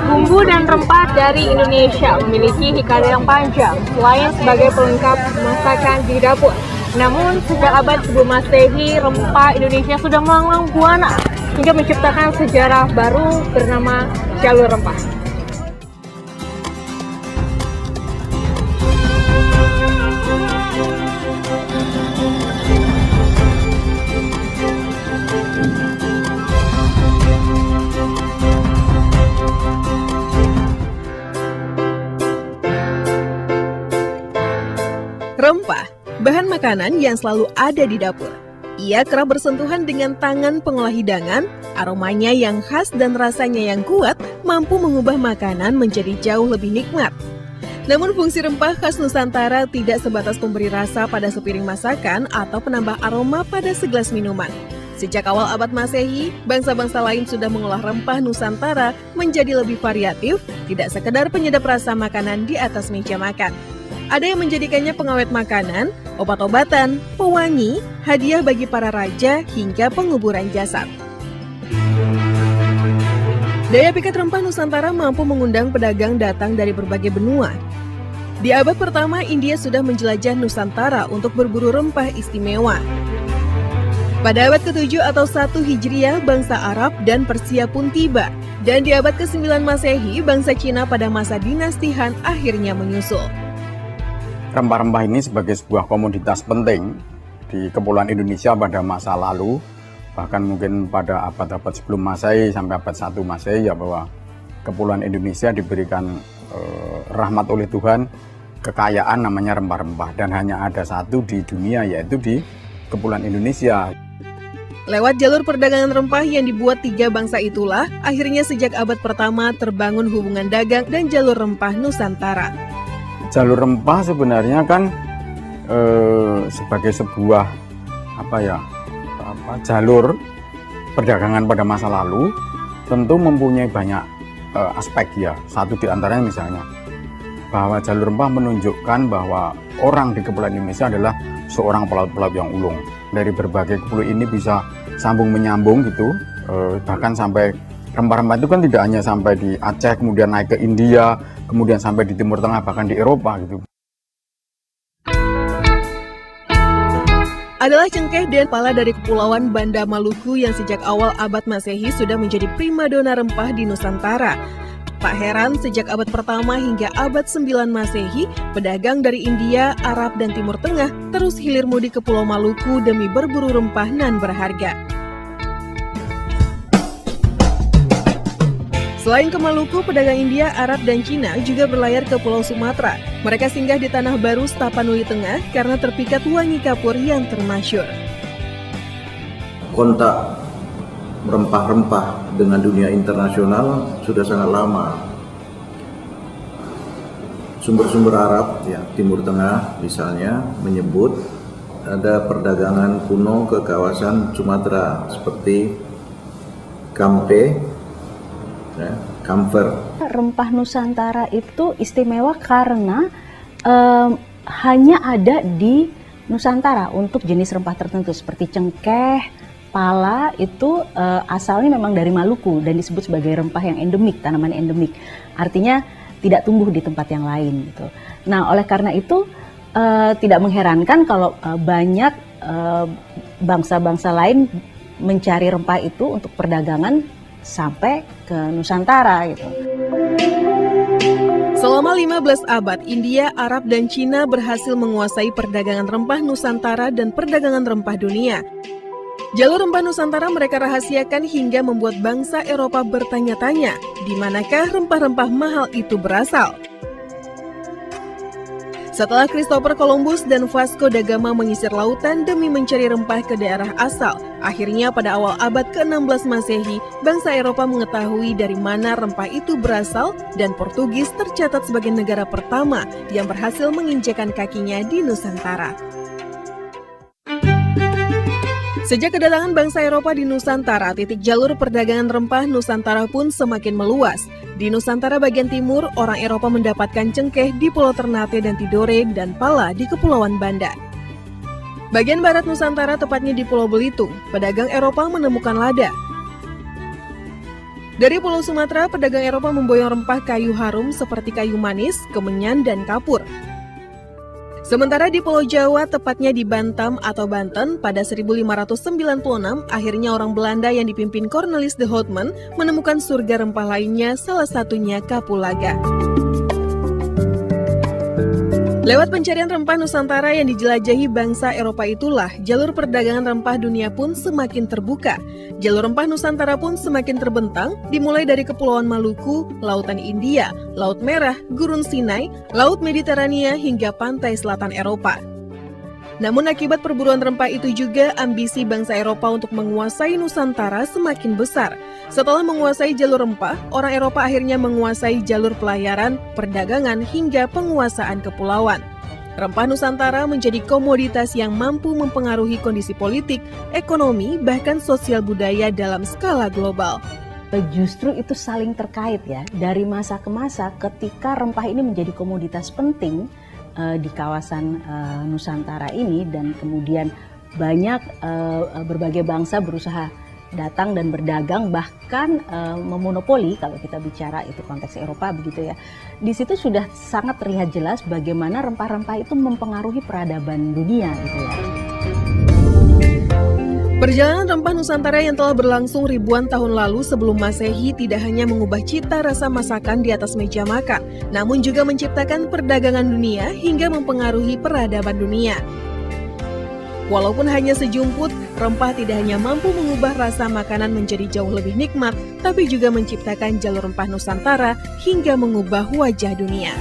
Bumbu dan rempah dari Indonesia memiliki hikayat yang panjang selain sebagai pelengkap masakan di dapur. Namun, sejak abad sebelum Masehi, rempah Indonesia sudah melanglang buana hingga menciptakan sejarah baru bernama jalur rempah. Rempah, bahan makanan yang selalu ada di dapur. Ia kerap bersentuhan dengan tangan pengolah hidangan, aromanya yang khas dan rasanya yang kuat mampu mengubah makanan menjadi jauh lebih nikmat. Namun fungsi rempah khas Nusantara tidak sebatas memberi rasa pada sepiring masakan atau penambah aroma pada segelas minuman. Sejak awal abad Masehi, bangsa-bangsa lain sudah mengolah rempah Nusantara menjadi lebih variatif, tidak sekedar penyedap rasa makanan di atas meja makan. Ada yang menjadikannya pengawet makanan, obat-obatan, pewangi, hadiah bagi para raja, hingga penguburan jasad. Daya pikat rempah Nusantara mampu mengundang pedagang datang dari berbagai benua. Di abad pertama, India sudah menjelajah Nusantara untuk berburu rempah istimewa. Pada abad ke-7 atau 1 Hijriah, bangsa Arab dan Persia pun tiba. Dan di abad ke-9 Masehi, bangsa Cina pada masa dinasti Han akhirnya menyusul. Rempah-rempah ini sebagai sebuah komoditas penting di Kepulauan Indonesia pada masa lalu, bahkan mungkin pada abad-abad sebelum Masehi sampai abad 1 Masehi, ya, bahwa Kepulauan Indonesia diberikan rahmat oleh Tuhan, kekayaan namanya rempah-rempah, dan hanya ada satu di dunia, yaitu di Kepulauan Indonesia. Lewat jalur perdagangan rempah yang dibuat 3 bangsa itulah, akhirnya sejak abad pertama terbangun hubungan dagang dan jalur rempah Nusantara. Jalur rempah sebenarnya kan sebagai sebuah jalur perdagangan pada masa lalu tentu mempunyai banyak aspek, ya. Satu di antaranya misalnya bahwa jalur rempah menunjukkan bahwa orang di Kepulauan Indonesia adalah seorang pelaut-pelaut yang ulung. Dari berbagai kepulauan ini bisa sambung menyambung gitu, bahkan sampai rempah-rempah itu kan tidak hanya sampai di Aceh, kemudian naik ke India, kemudian sampai di Timur Tengah, bahkan di Eropa gitu. Adalah cengkeh dan pala dari Kepulauan Banda Maluku yang sejak awal abad Masehi sudah menjadi primadona rempah di Nusantara. Tak heran sejak abad pertama hingga abad 9 Masehi, pedagang dari India, Arab, dan Timur Tengah terus hilir mudik ke Pulau Maluku demi berburu rempah nan berharga. Selain ke Maluku, pedagang India, Arab, dan Cina juga berlayar ke Pulau Sumatera. Mereka singgah di Tanah Baru, Tapanuli Tengah karena terpikat wangi kapur yang termasyhur. Kontak rempah-rempah dengan dunia internasional sudah sangat lama. Sumber-sumber Arab, ya, Timur Tengah misalnya, menyebut ada perdagangan kuno ke kawasan Sumatera seperti Kampe, ya, kamfer. Rempah Nusantara itu istimewa karena hanya ada di Nusantara untuk jenis rempah tertentu seperti cengkeh, pala itu asalnya memang dari Maluku dan disebut sebagai rempah yang endemik, tanaman endemik. Artinya tidak tumbuh di tempat yang lain gitu. Nah, oleh karena itu tidak mengherankan kalau banyak bangsa-bangsa lain mencari rempah itu untuk perdagangan sampai ke Nusantara gitu. Selama 15 abad, India, Arab, dan Cina berhasil menguasai perdagangan rempah Nusantara dan perdagangan rempah dunia. Jalur rempah Nusantara mereka rahasiakan hingga membuat bangsa Eropa bertanya-tanya, di manakah rempah-rempah mahal itu berasal? Setelah Christopher Columbus dan Vasco da Gama menyisir lautan demi mencari rempah ke daerah asal, akhirnya pada awal abad ke-16 Masehi, bangsa Eropa mengetahui dari mana rempah itu berasal dan Portugis tercatat sebagai negara pertama yang berhasil menginjakan kakinya di Nusantara. Sejak kedatangan bangsa Eropa di Nusantara, titik jalur perdagangan rempah Nusantara pun semakin meluas. Di Nusantara bagian timur, orang Eropa mendapatkan cengkeh di Pulau Ternate dan Tidore dan pala di Kepulauan Banda. Bagian barat Nusantara, tepatnya di Pulau Belitung, pedagang Eropa menemukan lada. Dari Pulau Sumatera, pedagang Eropa memboyong rempah kayu harum seperti kayu manis, kemenyan, dan kapur. Sementara di Pulau Jawa, tepatnya di Bantam atau Banten, pada 1596, akhirnya orang Belanda yang dipimpin Cornelis de Houtman menemukan surga rempah lainnya, salah satunya Kapulaga. Lewat pencarian rempah Nusantara yang dijelajahi bangsa Eropa itulah, jalur perdagangan rempah dunia pun semakin terbuka. Jalur rempah Nusantara pun semakin terbentang, dimulai dari Kepulauan Maluku, Lautan India, Laut Merah, Gurun Sinai, Laut Mediterania hingga pantai selatan Eropa. Namun akibat perburuan rempah itu juga ambisi bangsa Eropa untuk menguasai Nusantara semakin besar. Setelah menguasai jalur rempah, orang Eropa akhirnya menguasai jalur pelayaran, perdagangan, hingga penguasaan kepulauan. Rempah Nusantara menjadi komoditas yang mampu mempengaruhi kondisi politik, ekonomi, bahkan sosial budaya dalam skala global. Justru itu saling terkait ya, dari masa ke masa ketika rempah ini menjadi komoditas penting di kawasan Nusantara ini, dan kemudian banyak berbagai bangsa berusaha datang dan berdagang, bahkan memonopoli kalau kita bicara itu konteks Eropa begitu ya. Di situ sudah sangat terlihat jelas bagaimana rempah-rempah itu mempengaruhi peradaban dunia gitu ya. Perjalanan rempah Nusantara yang telah berlangsung ribuan tahun lalu sebelum Masehi tidak hanya mengubah cita rasa masakan di atas meja makan, namun juga menciptakan perdagangan dunia hingga mempengaruhi peradaban dunia. Walaupun hanya sejumput, rempah tidak hanya mampu mengubah rasa makanan menjadi jauh lebih nikmat, tapi juga menciptakan jalur rempah Nusantara hingga mengubah wajah dunia.